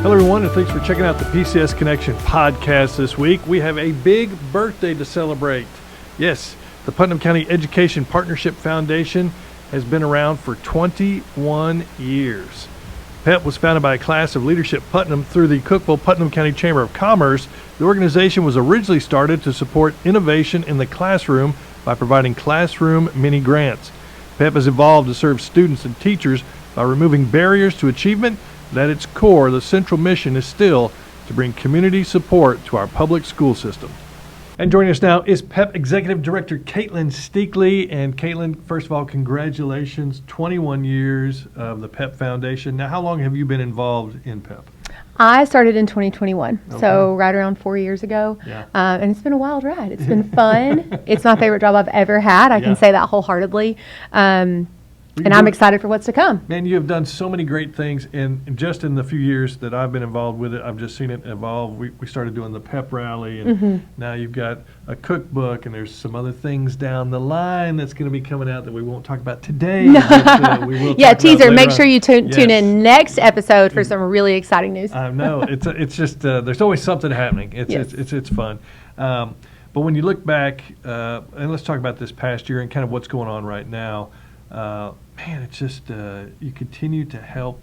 Hello, everyone, and thanks for checking out the PCS Connection Podcast this week. We have a big birthday to celebrate. Yes, the Putnam County Education Partnership Foundation has been around for 21 years. PEP was founded by a class of Leadership Putnam through the Cookeville Putnam County Chamber of Commerce. The organization was originally started to support innovation in the classroom by providing classroom mini grants. PEP has evolved to serve students and teachers by removing barriers to achievement. At its core, the central mission is still to bring community support to our public school system. And joining us now is PEP Executive Director Katelyn Steakley. And Katelyn, first of all, congratulations, 21 years of the PEP Foundation. Now, how long have you been involved in PEP? I started in 2021, so right around 4 years ago, and it's been a wild ride. It's been fun. It's my favorite job I've ever had. I can say that wholeheartedly, and I'm excited for what's to come. Man, you have done so many great things, and just in the few years that I've been involved with it, I've just seen it evolve. We started doing the PEP rally, and now you've got a cookbook, and there's some other things down the line that's going to be coming out that we won't talk about today. But, we will talk teaser. About Make sure you tune in next episode for some really exciting news. I know. It's just there's always something happening. It's fun. But when you look back, and let's talk about this past year and kind of what's going on right now. Man, it's just you continue to help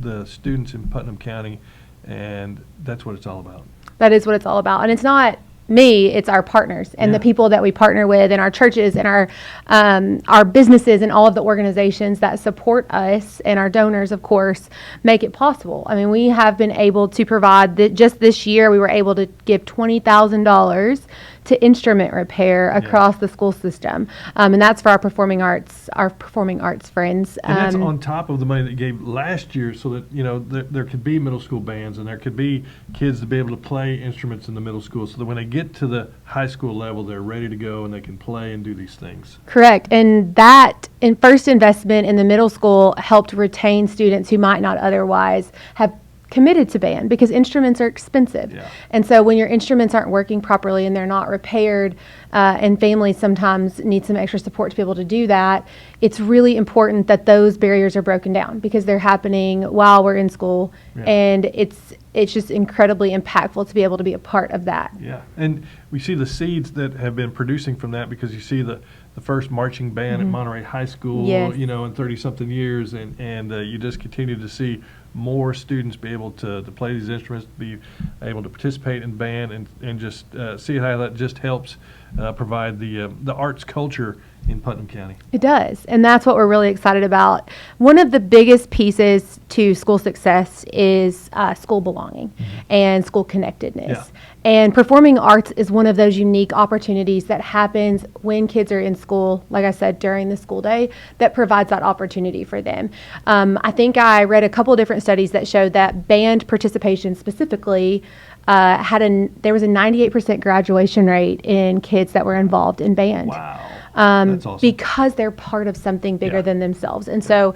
the students in Putnam County, and that's what it's all about. That is what it's all about. And it's not me, it's our partners and the people that we partner with, and our churches and our businesses and all of the organizations that support us, and our donors, of course, make it possible. I mean, we have been able to provide, just this year, we were able to give $20,000 to instrument repair across the school system, and that's for our performing arts friends. And that's on top of the money that you gave last year, so that there could be middle school bands and there could be kids to be able to play instruments in the middle school, so that when they get to the high school level, they're ready to go and they can play and do these things. Correct, and that first investment in the middle school helped retain students who might not otherwise have committed to band, because instruments are expensive. And so when your instruments aren't working properly and they're not repaired, and families sometimes need some extra support to be able to do that, it's really important that those barriers are broken down, because they're happening while we're in school, and it's just incredibly impactful to be able to be a part of that. Yeah, and we see the seeds that have been producing from that, because you see the first marching band at Monterey High School, in 30-something years, and you just continue to see more students be able to play these instruments, be able to participate in band, and just see how that just helps provide the arts culture in Putnam County. It does, and that's what we're really excited about. One of the biggest pieces to school success is school belonging and school connectedness. And performing arts is one of those unique opportunities that happens when kids are in school, like I said, during the school day, that provides that opportunity for them. I think I read a couple different studies that showed that band participation specifically there was a 98% graduation rate in kids that were involved in band. Wow. That's awesome. Because they're part of something bigger than themselves. And so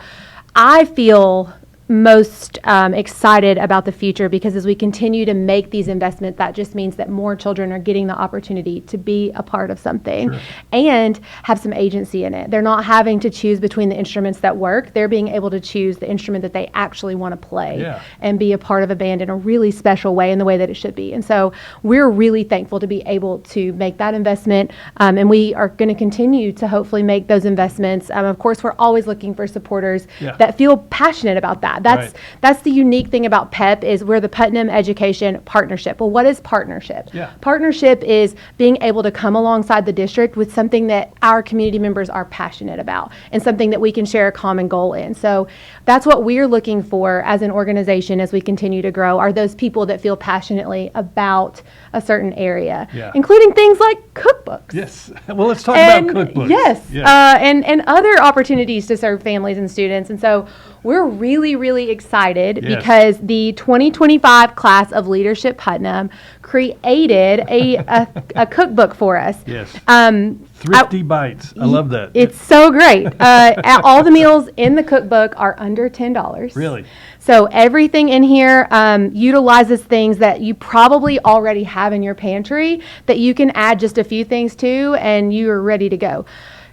I feel most excited about the future, because as we continue to make these investments, that just means that more children are getting the opportunity to be a part of something and have some agency in it. They're not having to choose between the instruments that work. They're being able to choose the instrument that they actually want to play and be a part of a band in a really special way, in the way that it should be. And so we're really thankful to be able to make that investment, and we are going to continue to hopefully make those investments. Of course, we're always looking for supporters that feel passionate about that. That's the unique thing about PEP, is we're the Putnam Education Partnership. Well, what is partnership? Partnership is being able to come alongside the district with something that our community members are passionate about, and something that we can share a common goal in. So that's what we're looking for as an organization as we continue to grow, are those people that feel passionately about a certain area, including things like cookbooks. Yes. Well, let's talk about cookbooks. And other opportunities to serve families and students. And so we're really, really excited because the 2025 class of Leadership Putnam created a cookbook for us. Thrifty Bites. I love that. It's so great. All the meals in the cookbook are under $10. Really? So everything in here utilizes things that you probably already have in your pantry that you can add just a few things to, and you are ready to go.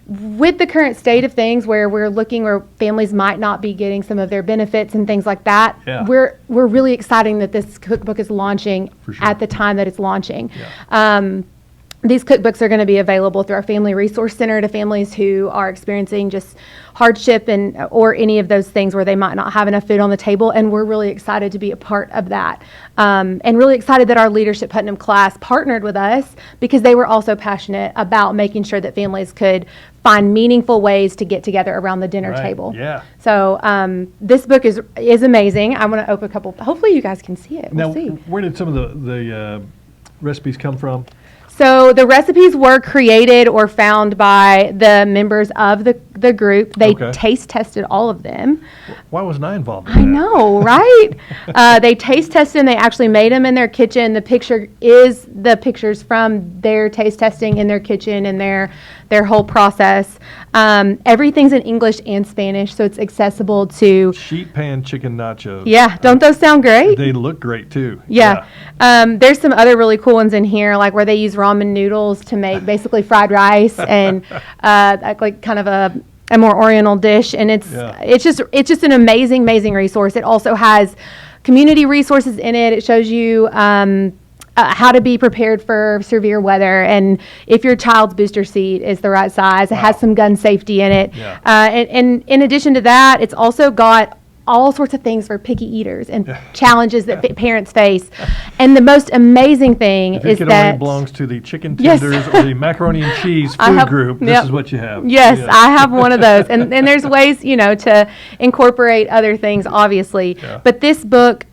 with the current state of things where we're looking where families might not be getting some of their benefits and things like that, we're really excited that this cookbook is launching at the time that it's launching. These cookbooks are going to be available through our Family Resource Center to families who are experiencing just hardship or any of those things where they might not have enough food on the table. And we're really excited to be a part of that. And really excited that our Leadership Putnam class partnered with us because they were also passionate about making sure that families could find meaningful ways to get together around the dinner table. So this book is amazing. I'm going to open a couple. Hopefully you guys can see it. We'll see. Where did some of the recipes come from? So the recipes were created or found by the members of the group. They taste tested all of them. Why wasn't I involved in that? I know, right? They taste tested and they actually made them in their kitchen. The picture is the pictures from their taste testing in their kitchen and their whole process. Everything's in English and Spanish, so it's accessible to... Sheet pan chicken nachos. Yeah, don't those sound great? They look great, too. Yeah. There's some other really cool ones in here, like where they use ramen noodles to make basically fried rice and like kind of a more oriental dish. And it's just an amazing resource. It also has community resources in it. It shows you... how to be prepared for severe weather, and if your child's booster seat is the right size. It has some gun safety in it. And in addition to that, it's also got all sorts of things for picky eaters and challenges that parents face. And the most amazing thing is that only belongs to the chicken tenders or the macaroni and cheese food group. This is what you have. Yes, I have one of those. And there's ways, to incorporate other things, obviously. But this book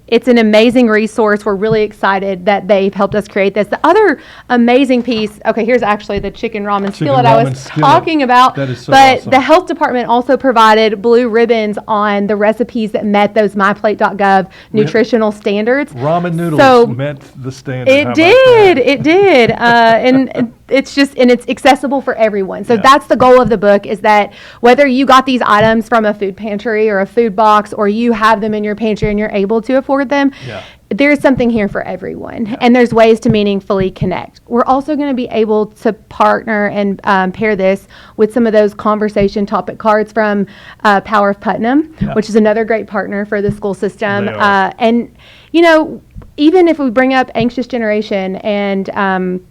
it's an amazing resource. We're really excited that they've helped us create this. The other amazing piece, here's actually the chicken ramen skillet I was talking about. That is so but awesome. The health department also provided blue ribbons on the recipes that met those myplate.gov nutritional standards. Ramen noodles met the standard. It did. And it's accessible for everyone. So that's the goal of the book, is that whether you got these items from a food pantry or a food box, or you have them in your pantry and you're able to afford them, there's something here for everyone. And there's ways to meaningfully connect. We're also going to be able to partner and pair this with some of those conversation topic cards from Power of Putnam, which is another great partner for the school system. And, even if we bring up Anxious Generation and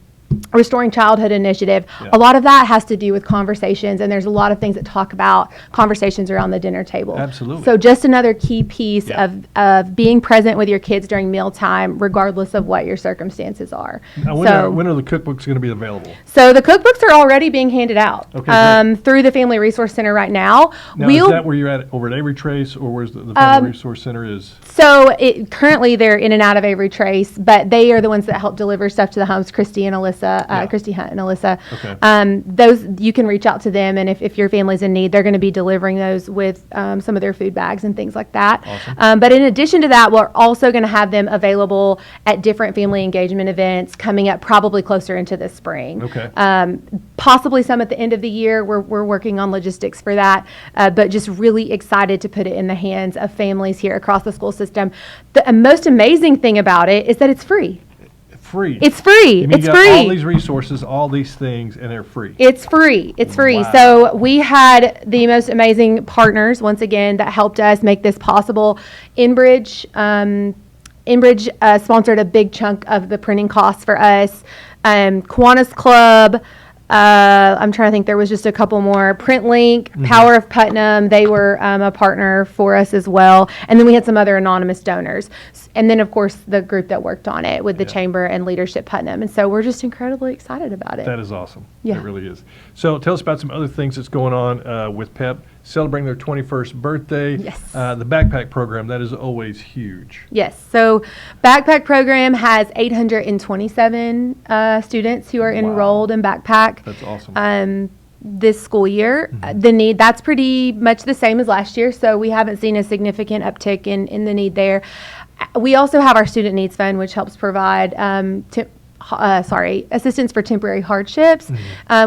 Restoring Childhood Initiative, a lot of that has to do with conversations, and there's a lot of things that talk about conversations around the dinner table. Absolutely. So just another key piece of being present with your kids during mealtime, regardless of what your circumstances are. Now, when are the cookbooks going to be available? So the cookbooks are already being handed out through the Family Resource Center right now. Now, is that where you're at over at Avery Trace, or where's the Family Resource Center is? So currently they're in and out of Avery Trace, but they are the ones that help deliver stuff to the homes, Christy and Alyssa. Christy Hunt and Alyssa. Those you can reach out to them, and if your family's in need, they're going to be delivering those with some of their food bags and things like that. But in addition to that, we're also going to have them available at different family engagement events coming up, probably closer into the spring. Possibly some at the end of the year. We're working on logistics for that, but just really excited to put it in the hands of families here across the school system. The most amazing thing about it is that it's free. It's free. It's free. All these resources, all these things, and they're free. It's free. Wow. So we had the most amazing partners, once again, that helped us make this possible. Inbridge sponsored a big chunk of the printing costs for us. Kiwanis Club. I'm trying to think. There was just a couple more. PrintLink, Power of Putnam. They were a partner for us as well. And then we had some other anonymous donors. And then, of course, the group that worked on it with the Chamber and Leadership Putnam. And so we're just incredibly excited about it. That is awesome. It really is. So tell us about some other things that's going on with PEP, celebrating their 21st birthday. Yes. The backpack program, that is always huge. Yes. So backpack program has 827 students who are enrolled in backpack. That's awesome. This school year. The need, that's pretty much the same as last year, so we haven't seen a significant uptick in the need there. We also have our Student Needs Fund, which helps provide assistance for temporary hardships.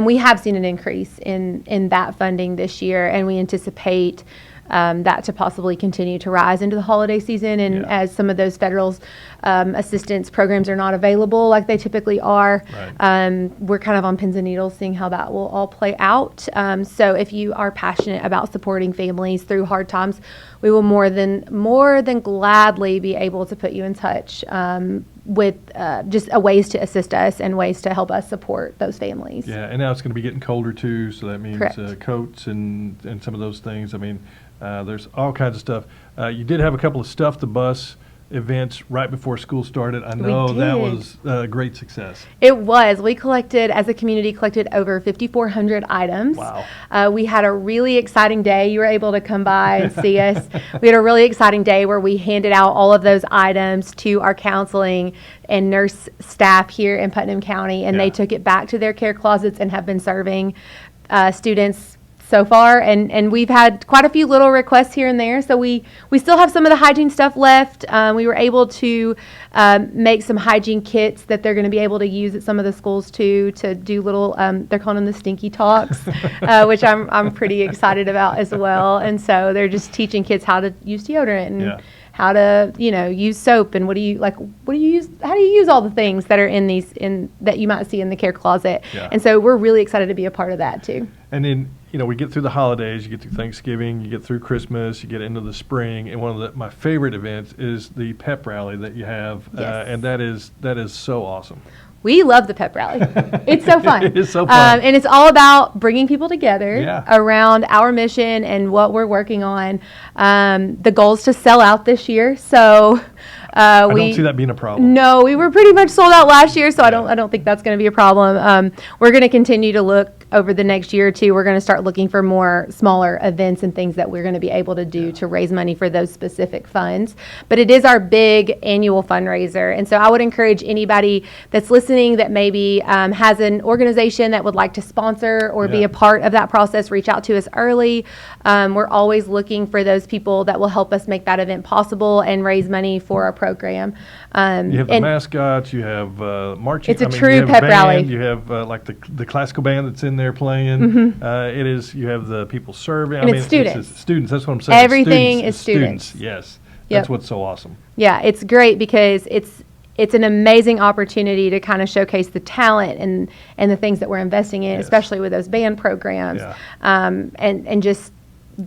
We have seen an increase in that funding this year, and we anticipate that to possibly continue to rise into the holiday season. And as some of those federal assistance programs are not available like they typically are, we're kind of on pins and needles seeing how that will all play out. So if you are passionate about supporting families through hard times, we will more than gladly be able to put you in touch with just ways to assist us and ways to help us support those families. Yeah, and now it's going to be getting colder too, so that means coats and some of those things. I mean, there's all kinds of stuff. You did have a couple of Stuff the Bus events right before school started. I know that was a great success. It was. We as a community, collected over 5,400 items. Wow. We had a really exciting day. You were able to come by and see us. We had a really exciting day where we handed out all of those items to our counseling and nurse staff here in Putnam County, and they took it back to their care closets and have been serving students so far, and we've had quite a few little requests here and there, so we still have some of the hygiene stuff left. We were able to make some hygiene kits that they're going to be able to use at some of the schools too, to do little they're calling them the stinky talks, which I'm pretty excited about as well. And so they're just teaching kids how to use deodorant and how to use soap, and how do you use all the things that are in that you might see in the care closet. And so we're really excited to be a part of that too. And then we get through the holidays, you get through Thanksgiving, you get through Christmas, you get into the spring, and one of my favorite events is the pep rally that you have, and that is so awesome. We love the pep rally. It's so fun. It is so fun. And it's all about bringing people together around our mission and what we're working on. The goal is to sell out this year, so I don't see that being a problem. No, we were pretty much sold out last year, so I don't think that's going to be a problem. We're going to continue to look over the next year or two. We're going to start looking for more smaller events and things that we're going to be able to do to raise money for those specific funds. But it is our big annual fundraiser, and so I would encourage anybody that's listening that maybe has an organization that would like to sponsor or be a part of that process, reach out to us early. We're always looking for those people that will help us make that event possible and raise money for our program. You have the mascots, you have marching. It's a true pep rally. You have like the classical band that's in there playing. It is. You have the people serving. And it's students. It's students. That's what I'm saying. Everything is students. Yes, that's what's so awesome. Yeah, it's great because it's an amazing opportunity to kind of showcase the talent and the things that we're investing in, especially with those band programs, and just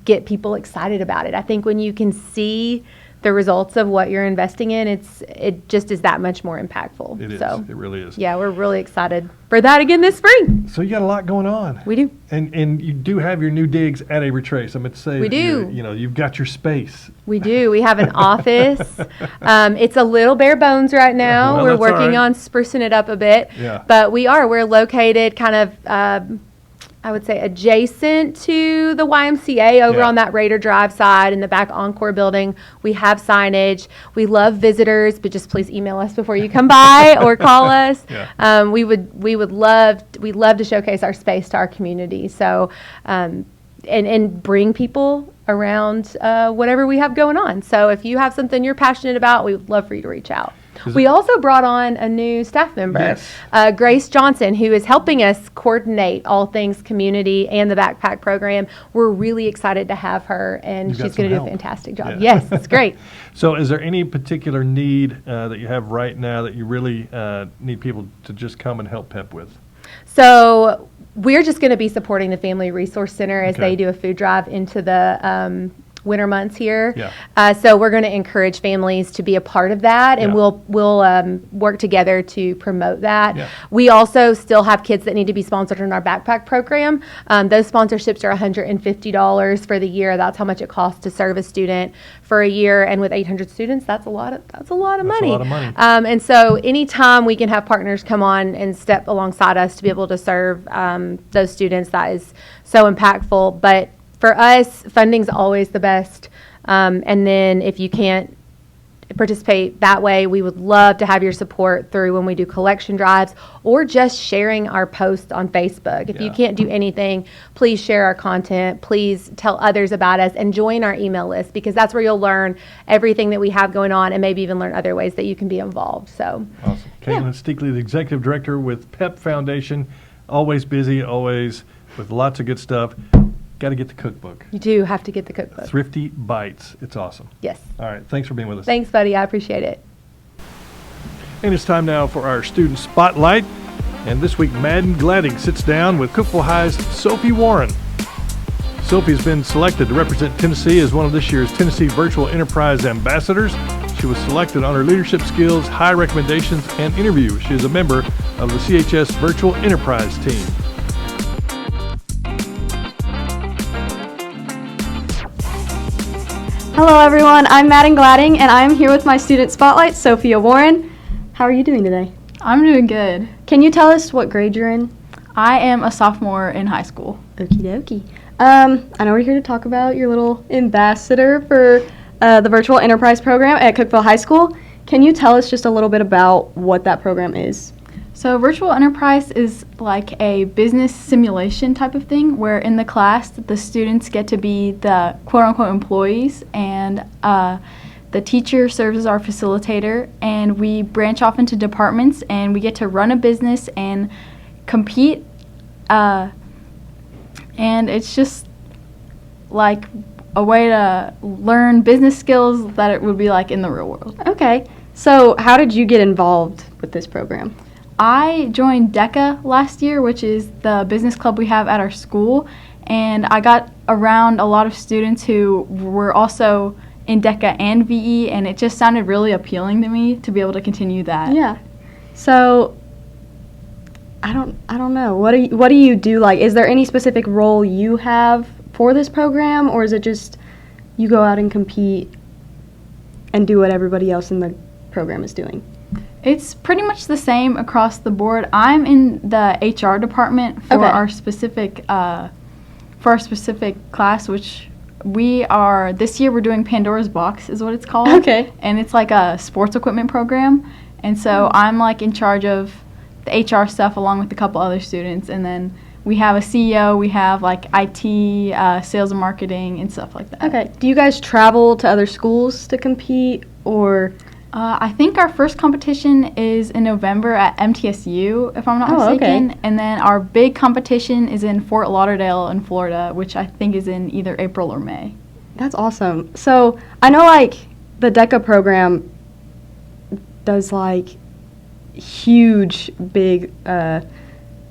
get people excited about it. I think when you can see the results of what you're investing in, it just is that much more impactful. It is. So, it really is. Yeah, we're really excited for that again this spring. So you got a lot going on. We do. And you do have your new digs at A Retrace. I'm going to say we do. You've got your space. We do. We have an office. It's a little bare bones right now. Well, we're working on sprucing it up a bit. Yeah. But we're located kind of I would say adjacent to the YMCA over on that Raider Drive side in the back Encore building. We have signage. We love visitors, but just please email us before you come by or call us. We would love to showcase our space to our community. So and bring people around whatever we have going on. So if you have something you're passionate about, we would love for you to reach out. We also brought on a new staff member, Grace Johnson, who is helping us coordinate all things community and the backpack program. We're really excited to have her, and she's going to do a fantastic job. Yes, it's great. So is there any particular need that you have right now that you really need people to just come and help Pep with? So we're just going to be supporting the Family Resource Center as they do a food drive into the winter months here. So we're going to encourage families to be a part of that, and we'll work together to promote that. We also still have kids that need to be sponsored in our backpack program. Those sponsorships are $150 for the year. That's how much it costs to serve a student for a year, and with 800 students, that's a lot of money. That's a lot of money. And so anytime we can have partners come on and step alongside us to be able to serve those students, that is so impactful. But for us, funding's always the best. And then if you can't participate that way, we would love to have your support through when we do collection drives or just sharing our posts on Facebook. If you can't do anything, please share our content. Please tell others about us and join our email list, because that's where you'll learn everything that we have going on and maybe even learn other ways that you can be involved. So awesome. Katelyn Steakley, the Executive Director with PEP Foundation, always busy, always with lots of good stuff. got to get the cookbook. You do have to get the cookbook. Thrifty Bites. It's awesome. Yes. All right. Thanks for being with us. Thanks, buddy. I appreciate it. And it's time now for our student spotlight. And this week, Madden Gladding sits down with Cookeville High's Sophia Warren. Sophie's been selected to represent Tennessee as one of this year's Tennessee Virtual Enterprise Ambassadors. She was selected on her leadership skills, high recommendations, and interview. She is a member of the CHS Virtual Enterprise team. Hello everyone, I'm Madden Gladding and I am here with my student spotlight, Sophia Warren. How are you doing today? I'm doing good. Can you tell us what grade you're in? I am a sophomore in high school. Okie dokie. I know we're here to talk about your little ambassador for the Virtual Enterprise program at Cookeville High School. Can you tell us just a little bit about what that program is? So Virtual Enterprise is like a business simulation type of thing where in the class the students get to be the quote-unquote employees and the teacher serves as our facilitator, and we branch off into departments and we get to run a business and compete, and it's just like a way to learn business skills that it would be like in the real world. Okay, so how did you get involved with this program? I joined DECA last year, which is the business club we have at our school, and I got around a lot of students who were also in DECA and VE, and it just sounded really appealing to me to be able to continue that. Yeah. So I don't know. What do you do? Like, is there any specific role you have for this program, or is it just you go out and compete and do what everybody else in the program is doing? It's pretty much the same across the board. I'm in the HR department for our specific class, which we are this year. We're doing Pandora's Box, is what it's called. Okay. And it's like a sports equipment program, and so I'm like in charge of the HR stuff along with a couple other students, and then we have a CEO, we have like IT, sales and marketing, and stuff like that. Okay. Do you guys travel to other schools to compete, or? I think our first competition is in November at MTSU, if I'm not mistaken. Okay. And then our big competition is in Fort Lauderdale in Florida, which I think is in either April or May. That's awesome. So I know like the DECA program does like huge, big, I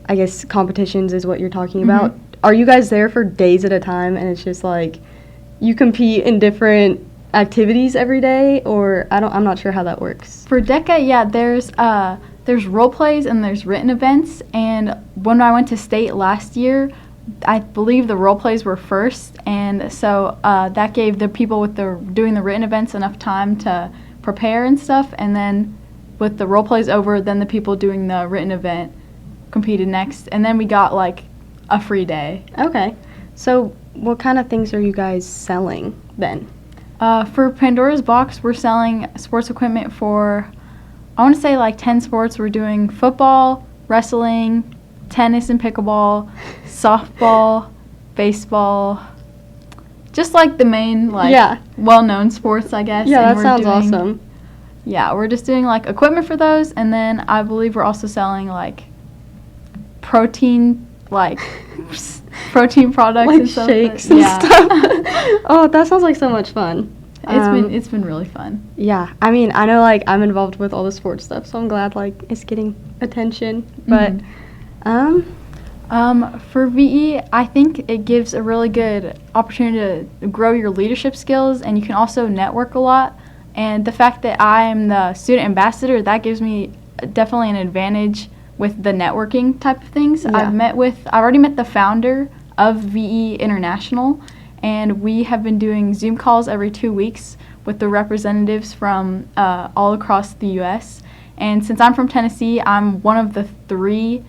guess competitions is what you're talking about. Are you guys there for days at a time and it's just like you compete in different activities every day, or I'm not sure how that works. For DECA, yeah, there's role plays and there's written events, and when I went to state last year, I believe the role plays were first, and so that gave the people with doing the written events enough time to prepare and stuff, and then with the role plays over, then the people doing the written event competed next, and then we got like a free day. Okay, so what kind of things are you guys selling then? For Pandora's Box, we're selling sports equipment for, I want to say like 10 sports. We're doing football, wrestling, tennis and pickleball, softball, baseball, just like the main well-known sports, I guess. Yeah, and that sounds awesome. Yeah, we're just doing like equipment for those, and then I believe we're also selling like protein, protein products like and stuff. Shakes and stuff. Oh, that sounds like so much fun. It's been really fun. Yeah, I mean, I know like I'm involved with all the sports stuff, so I'm glad like it's getting attention. But for VE, I think it gives a really good opportunity to grow your leadership skills, and you can also network a lot. And the fact that I'm the student ambassador, that gives me definitely an advantage with the networking type of things. Yeah. I've already met the founder of VE International, and we have been doing Zoom calls every 2 weeks with the representatives from all across the U.S. And since I'm from Tennessee, I'm one of the 3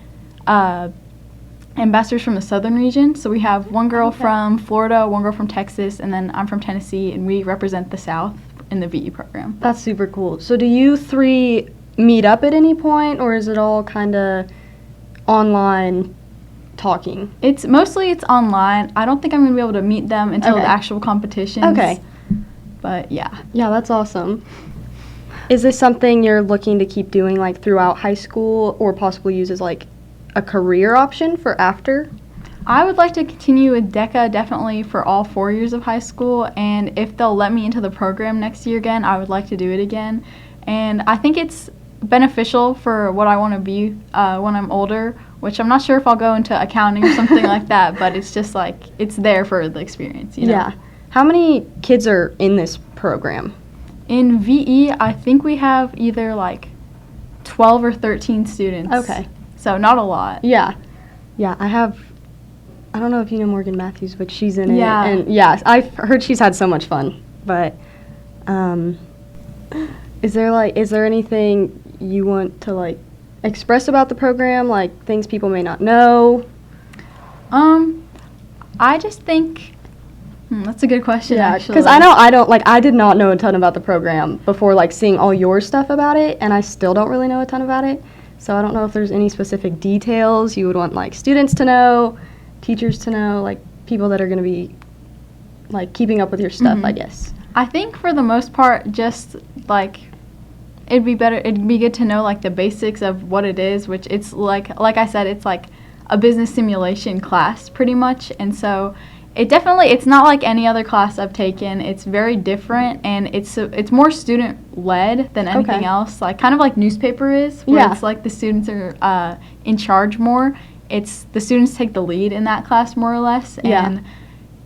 ambassadors from the southern region. So we have one girl from Florida, one girl from Texas, and then I'm from Tennessee, and we represent the South in the VE program. That's super cool. So do you 3 meet up at any point, or is it all kind of online talking? It's mostly online. I don't think I'm going to be able to meet them until the actual competitions. Okay. But yeah. Yeah, that's awesome. Is this something you're looking to keep doing like throughout high school, or possibly use as like a career option for after? I would like to continue with DECA definitely for all 4 years of high school, and if they'll let me into the program next year again, I would like to do it again. And I think it's beneficial for what I want to be when I'm older, which I'm not sure if I'll go into accounting or something like that, but it's just like, it's there for the experience, you know? Yeah. How many kids are in this program? In VE, I think we have either like 12 or 13 students. Okay. So not a lot. Yeah. Yeah, I don't know if you know Morgan Matthews, but she's in Yeah. it. And yeah, I've heard she's had so much fun. But is there anything you want to like express about the program, like things people may not know? I just think that's a good question, actually. Because I did not know a ton about the program before like seeing all your stuff about it, and I still don't really know a ton about it. So I don't know if there's any specific details you would want like students to know, teachers to know, like people that are going to be like keeping up with your stuff, I guess. I think for the most part, just like it'd be good to know like the basics of what it is, which it's like I said, it's like a business simulation class pretty much. And so it's not like any other class I've taken. It's very different, and it's more student led than anything else, like kind of like newspaper is, where it's like the students are in charge more. It's the students take the lead in that class more or less, and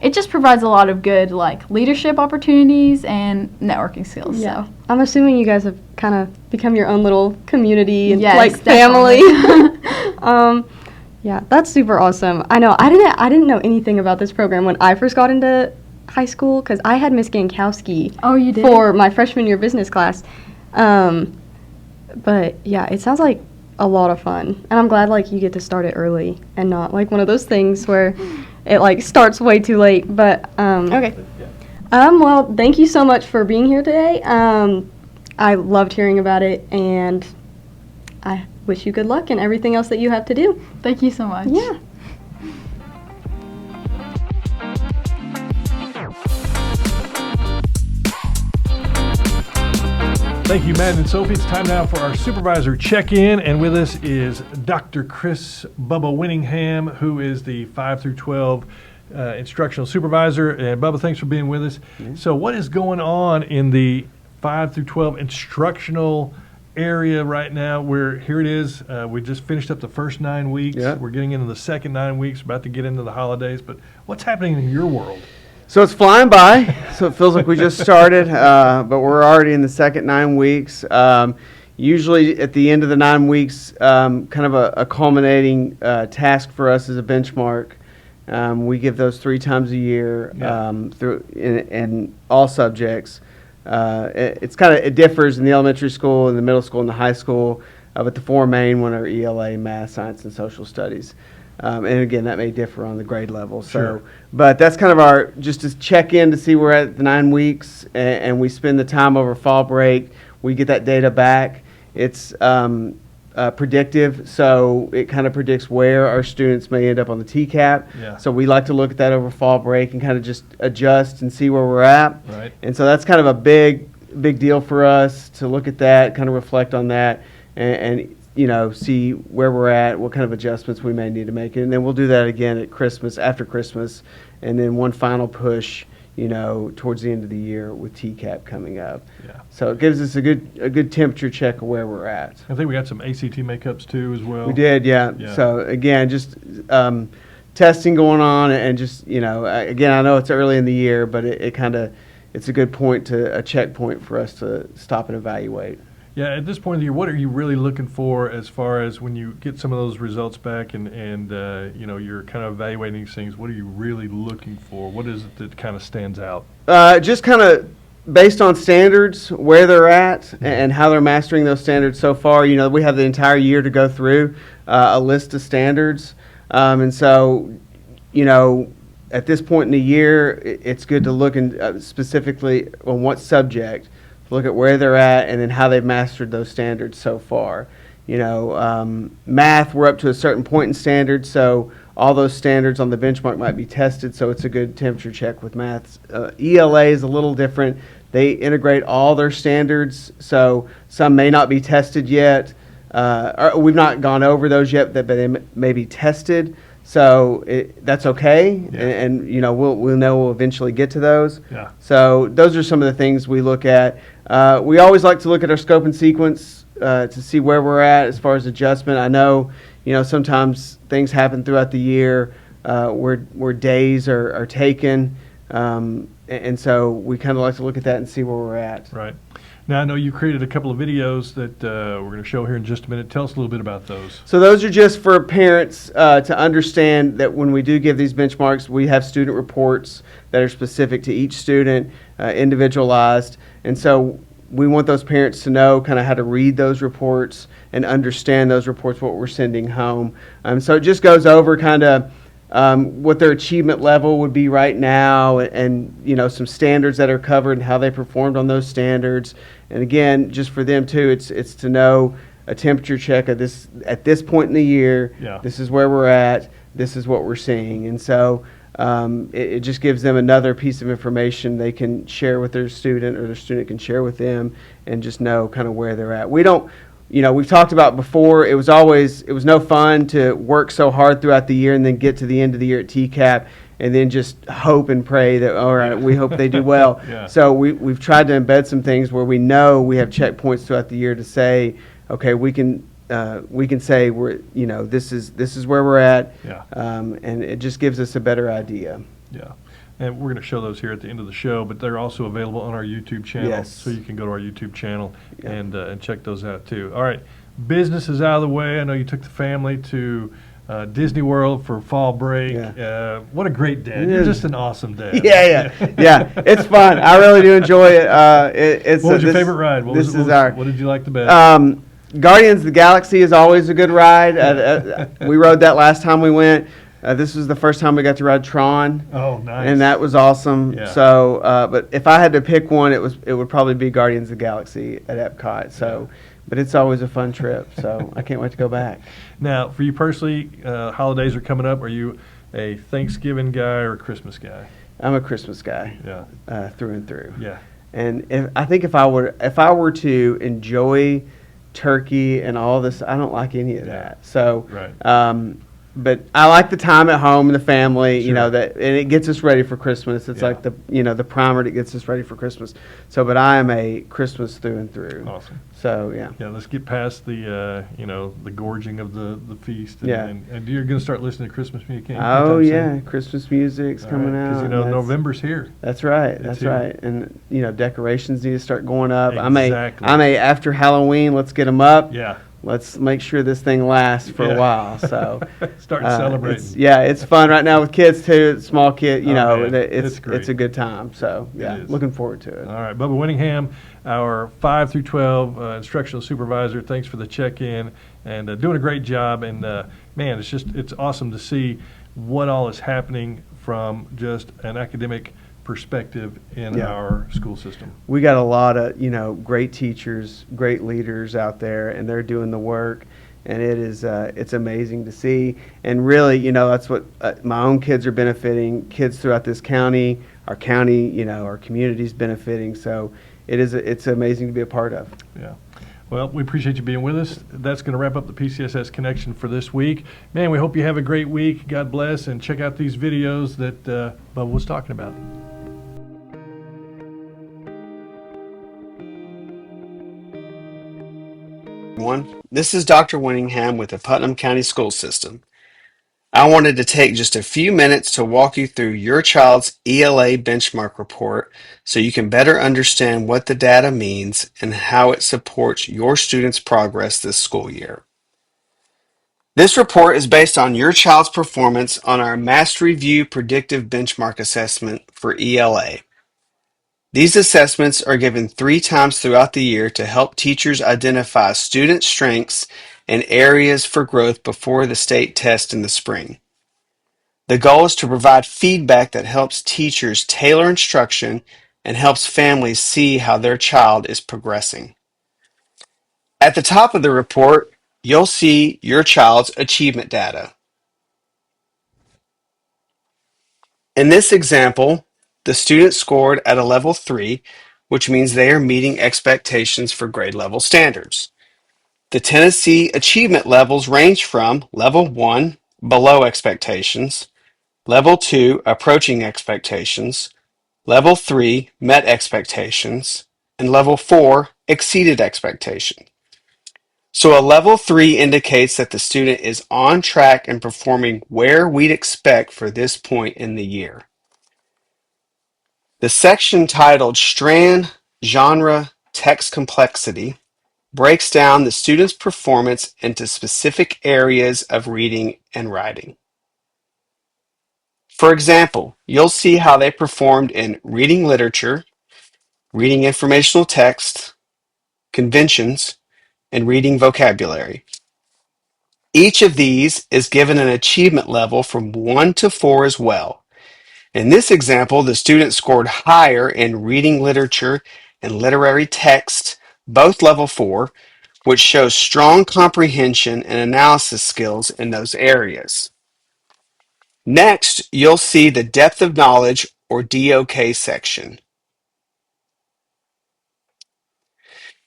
it just provides a lot of good like leadership opportunities and networking skills. Yeah. So I'm assuming you guys have kind of become your own little community and Yes, like family. Yeah, that's super awesome. I know I didn't know anything about this program when I first got into high school, because I had Miss Gankowski you did? for my freshman year business class. But yeah, it sounds like a lot of fun, and I'm glad like you get to start it early and not like one of those things where it like starts way too late. But okay. Well, thank you so much for being here today. I loved hearing about it, and I wish you good luck in everything else that you have to do. Thank you so much. Yeah. Thank you, Madden and Sophie. It's time now for our supervisor check-in, and with us is Dr. Chris Bubba Winningham, who is the 5 through 12 instructional supervisor. And Bubba, thanks for being with us. So what is going on in the 5 through 12 instructional area right now? Here it is. We just finished up the first 9 weeks. Yeah. We're getting into the second 9 weeks, about to get into the holidays. But what's happening in your world? So it's flying by, so it feels like we just started, but we're already in the second 9 weeks. Usually at the end of the 9 weeks, kind of a culminating task for us is a benchmark. We give those 3 times a year through in all subjects. It differs in the elementary school, in the middle school, and the high school, but the 4 main one are ELA, math, science, and social studies. And again, that may differ on the grade level. So, but that's kind of our, just to check in to see where we're at the 9 weeks, and we spend the time over fall break. We get that data back. It's predictive, so it kind of predicts where our students may end up on the TCAP. Yeah. So we like to look at that over fall break and kind of just adjust and see where we're at. Right. And so that's kind of a big deal for us to look at that, kind of reflect on that, and see where we're at, what kind of adjustments we may need to make. And then we'll do that again at Christmas, after Christmas, and then one final push, towards the end of the year with TCAP coming up. Yeah. So it gives us a good temperature check of where we're at. I think we got some ACT makeups too as well. We did, yeah. So again, just testing going on, and just, again, I know it's early in the year, but it's a good point a checkpoint for us to stop and evaluate. Yeah, at this point of the year, what are you really looking for as far as when you get some of those results back and you're kind of evaluating these things? What are you really looking for? What is it that kind of stands out? Just kind of based on standards, where they're at and how they're mastering those standards so far. We have the entire year to go through a list of standards. And so, at this point in the year, it's good to look specifically on what subject, look at where they're at, and then how they've mastered those standards so far. Math, we're up to a certain point in standards, so all those standards on the benchmark might be tested, so it's a good temperature check with math. ELA is a little different. They integrate all their standards, so some may not be tested yet. Or we've not gone over those yet, but they may be tested. So that's okay, Yeah. and you know we'll know we'll eventually get to those. Yeah. So those are some of the things we look at. We always like to look at our scope and sequence to see where we're at as far as adjustment. I know, you know, sometimes things happen throughout the year where days are taken, and so we kind of like to look at that and see where we're at. Right. Now, I know you created a couple of videos that we're going to show here in just a minute. Tell us a little bit about those. So those are just for parents to understand that when we do give these benchmarks, we have student reports that are specific to each student, individualized. And so we want those parents to know kind of how to read those reports and understand those reports, what we're sending home. So it just goes over kind of what their achievement level would be right now, and you know, some standards that are covered and how they performed on those standards. And again, just for them too, it's to know a temperature check at this point in the year. Yeah. This is where we're at. This is what we're seeing. And so it just gives them another piece of information they can share with their student, or their student can share with them, and just know kind of where they're at. We don't, you know, we've talked about before, it was no fun to work so hard throughout the year and then get to the end of the year at TCAP and then just hope and pray that, all right, we hope they do well. Yeah. So we've tried to embed some things where we know we have checkpoints throughout the year to say, okay, we can say we're, you know, this is where we're at. Yeah. And it just gives us a better idea. Yeah. And we're going to show those here at the end of the show, but they're also available on our YouTube channel. Yes. So you can go to our YouTube channel Yeah. and check those out too. All right. Business is out of the way. I know you took the family to Disney World for fall break. Yeah. What a great dad. You're just an awesome dad. Yeah. It's fun. I really do enjoy it. It's What was your favorite ride? What did you like the best? Guardians of the Galaxy is always a good ride. We rode that last time we went. This was the first time we got to ride Tron. Oh, nice. And that was awesome. Yeah. So, but if I had to pick one, it would probably be Guardians of the Galaxy at Epcot. So, but it's always a fun trip. So I can't wait to go back. Now, for you personally, holidays are coming up. Are you a Thanksgiving guy or a Christmas guy? I'm a Christmas guy. Yeah. Through and through. Yeah. And I think if I were to enjoy turkey and all this, I don't like any of that. So, Right. but I like the time at home and the family, you Sure. know, and it gets us ready for Christmas. It's Yeah. like the primer that gets us ready for Christmas. So, but I am a Christmas through and through. Awesome. So, yeah. Yeah, let's get past the the gorging of the feast. And, Yeah. and you're going to start listening to Christmas music. Oh, anytime soon? yeah. Christmas music's coming out. Because, and November's here. That's right. It's That's here. right. And, decorations need to start going up. Exactly. I'm a after Halloween, let's get them up. Yeah. Let's make sure this thing lasts for Yeah. a while. So Start celebrating. It's fun right now with kids too. Small kid, man, it's great. it's a good time. So yeah, is. looking forward to it. All right, Bubba Winningham, our 5 through 12 instructional supervisor. Thanks for the check-in and doing a great job. And man, it's awesome to see what all is happening from just an academic perspective in Yeah. our school system. We got a lot of great teachers, great leaders out there, and they're doing the work. And it is it's amazing to see. And really, that's what my own kids are benefiting. Kids throughout this county, our community's benefiting. So it's amazing to be a part of. Yeah. Well, we appreciate you being with us. That's going to wrap up the PCSS Connection for this week. Man, we hope you have a great week. God bless, and check out these videos that Bubba was talking about. This is Dr. Winningham with the Putnam County School System. I wanted to take just a few minutes to walk you through your child's ELA benchmark report so you can better understand what the data means and how it supports your students' progress this school year. This report is based on your child's performance on our Mastery View Predictive Benchmark Assessment for ELA. These assessments are given 3 times throughout the year to help teachers identify student strengths and areas for growth before the state test in the spring. The goal is to provide feedback that helps teachers tailor instruction and helps families see how their child is progressing. At the top of the report, you'll see your child's achievement data. In this example, the student scored at a level 3, which means they are meeting expectations for grade level standards. The Tennessee achievement levels range from level 1, below expectations. Level 2, approaching expectations. Level 3, met expectations. And level 4, exceeded expectation. So a level 3 indicates that the student is on track and performing where we'd expect for this point in the year. The section titled Strand, Genre, Text Complexity breaks down the student's performance into specific areas of reading and writing. For example, you'll see how they performed in reading literature, reading informational text, conventions, and reading vocabulary. Each of these is given an achievement level from 1 to 4 as well. In this example, the student scored higher in reading literature and literary text, both level 4, which shows strong comprehension and analysis skills in those areas. Next, you'll see the depth of knowledge or DOK section.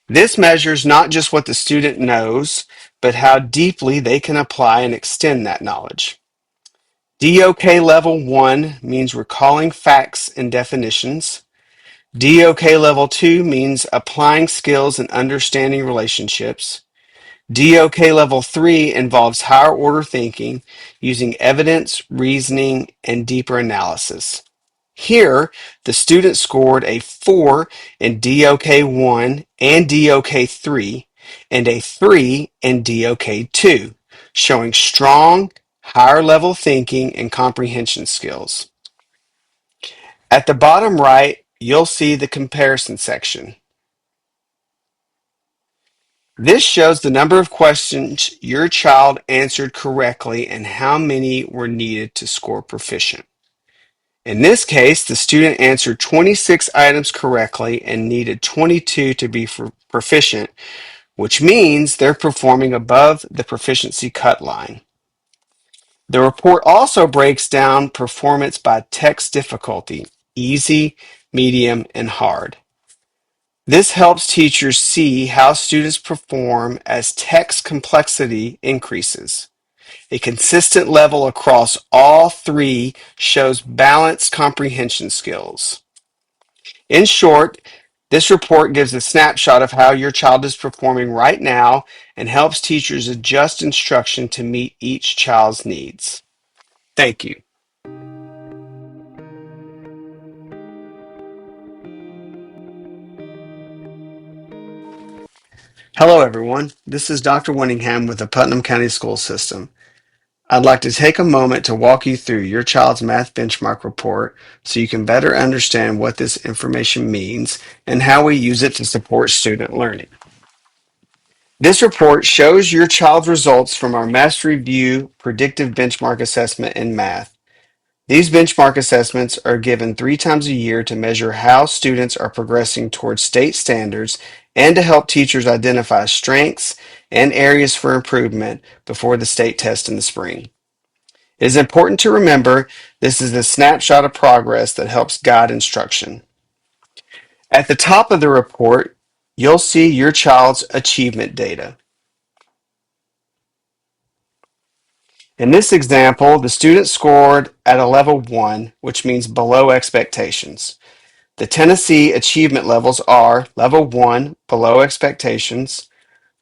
This measures not just what the student knows, but how deeply they can apply and extend that knowledge. DOK Level 1 means recalling facts and definitions. DOK Level 2 means applying skills and understanding relationships. DOK Level 3 involves higher order thinking using evidence, reasoning, and deeper analysis. Here, the student scored a 4 in DOK 1 and DOK 3 and a 3 in DOK 2, showing strong, higher level thinking and comprehension skills. At the bottom right, you'll see the comparison section. This shows the number of questions your child answered correctly and how many were needed to score proficient. In this case, the student answered 26 items correctly and needed 22 to be proficient, which means they're performing above the proficiency cut line. The report also breaks down performance by text difficulty, easy, medium, and hard. This helps teachers see how students perform as text complexity increases. A consistent level across all three shows balanced comprehension skills. In short, this report gives a snapshot of how your child is performing right now and helps teachers adjust instruction to meet each child's needs. Thank you. Hello everyone, this is Dr. Winningham with the Putnam County School System. I'd like to take a moment to walk you through your child's math benchmark report so you can better understand what this information means and how we use it to support student learning. This report shows your child's results from our Mastery View predictive benchmark assessment in math. These benchmark assessments are given 3 times a year to measure how students are progressing towards state standards and to help teachers identify strengths and areas for improvement before the state test in the spring. It is important to remember this is a snapshot of progress that helps guide instruction. At the top of the report, you'll see your child's achievement data. In this example, the student scored at a level 1, which means below expectations. The Tennessee achievement levels are level 1, below expectations,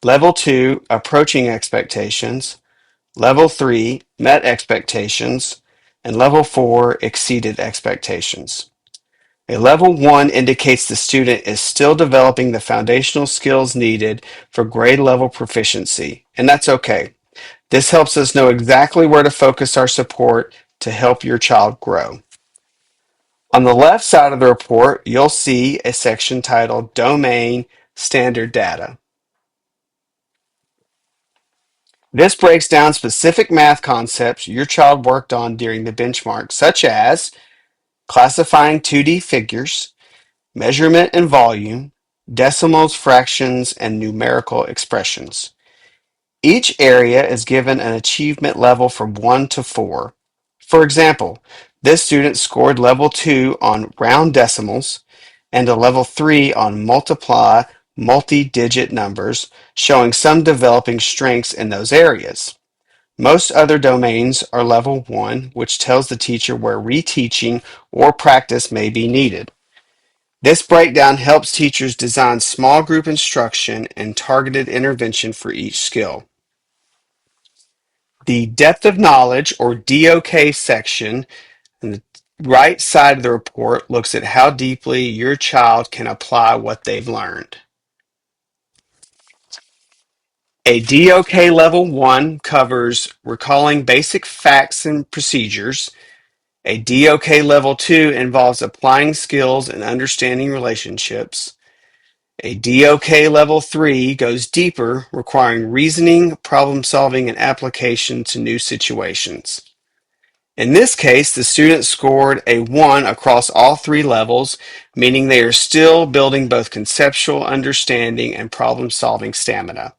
level 2, approaching expectations, level 3, met expectations, and level 4, exceeded expectations. A level 1 indicates the student is still developing the foundational skills needed for grade level proficiency, and that's okay. This helps us know exactly where to focus our support to help your child grow. On the left side of the report, you'll see a section titled Domain Standard Data. This breaks down specific math concepts your child worked on during the benchmark, such as classifying 2D figures, measurement and volume, decimals, fractions, and numerical expressions. Each area is given an achievement level from 1 to 4. For example, this student scored level 2 on round decimals and a level 3 on multiply multi-digit numbers, showing some developing strengths in those areas. Most other domains are level 1, which tells the teacher where reteaching or practice may be needed. This breakdown helps teachers design small group instruction and targeted intervention for each skill. The Depth of Knowledge, or DOK section, on the right side of the report looks at how deeply your child can apply what they've learned. A DOK Level 1 covers recalling basic facts and procedures. A DOK Level 2 involves applying skills and understanding relationships. A DOK Level 3 goes deeper, requiring reasoning, problem solving, and application to new situations. In this case, the student scored a 1 across all 3 levels, meaning they are still building both conceptual understanding and problem solving stamina.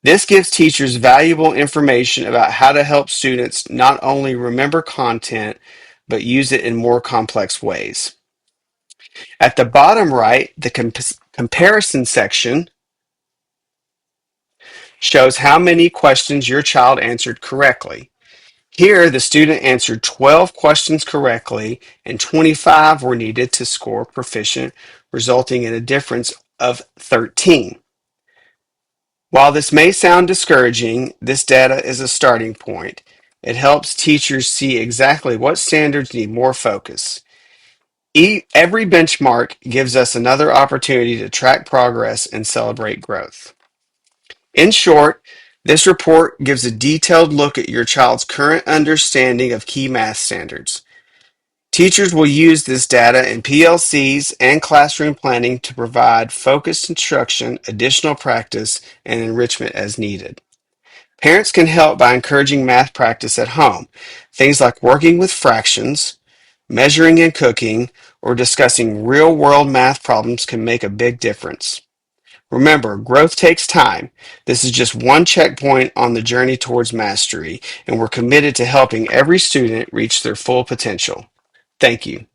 This gives teachers valuable information about how to help students not only remember content, but use it in more complex ways. At the bottom right, the comparison section shows how many questions your child answered correctly. Here, the student answered 12 questions correctly and 25 were needed to score proficient, resulting in a difference of 13. While this may sound discouraging, this data is a starting point. It helps teachers see exactly what standards need more focus. Every benchmark gives us another opportunity to track progress and celebrate growth. In short, this report gives a detailed look at your child's current understanding of key math standards. Teachers will use this data in PLCs and classroom planning to provide focused instruction, additional practice, and enrichment as needed. Parents can help by encouraging math practice at home. Things like working with fractions, measuring and cooking, or discussing real-world math problems can make a big difference. Remember, growth takes time. This is just one checkpoint on the journey towards mastery, and we're committed to helping every student reach their full potential. Thank you.